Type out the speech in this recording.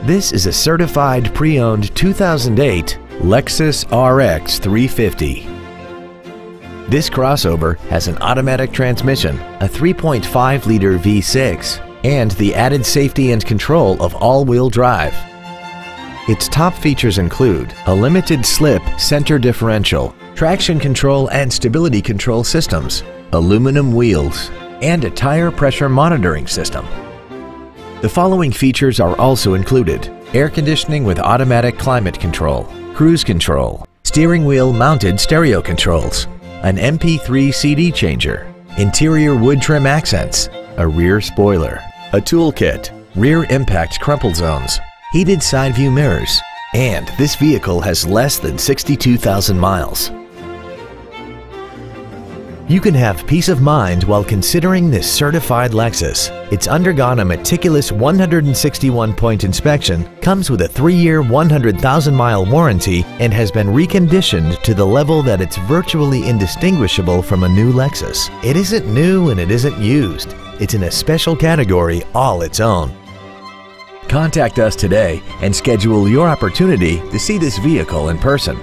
This is a certified pre-owned 2008 Lexus RX 350. This crossover has an automatic transmission, a 3.5-liter V6, and the added safety and control of all-wheel drive. Its top features include a limited slip center differential, traction control and stability control systems, aluminum wheels, and a tire pressure monitoring system. The following features are also included: air conditioning with automatic climate control, cruise control, steering wheel mounted stereo controls, an MP3 CD changer, interior wood trim accents, a rear spoiler, a toolkit, rear impact crumple zones, heated side view mirrors, and this vehicle has less than 62,000 miles. You can have peace of mind while considering this certified Lexus. It's undergone a meticulous 161-point inspection, comes with a 3-year, 100,000-mile warranty, and has been reconditioned to the level that it's virtually indistinguishable from a new Lexus. It isn't new and it isn't used. It's in a special category all its own. Contact us today and schedule your opportunity to see this vehicle in person.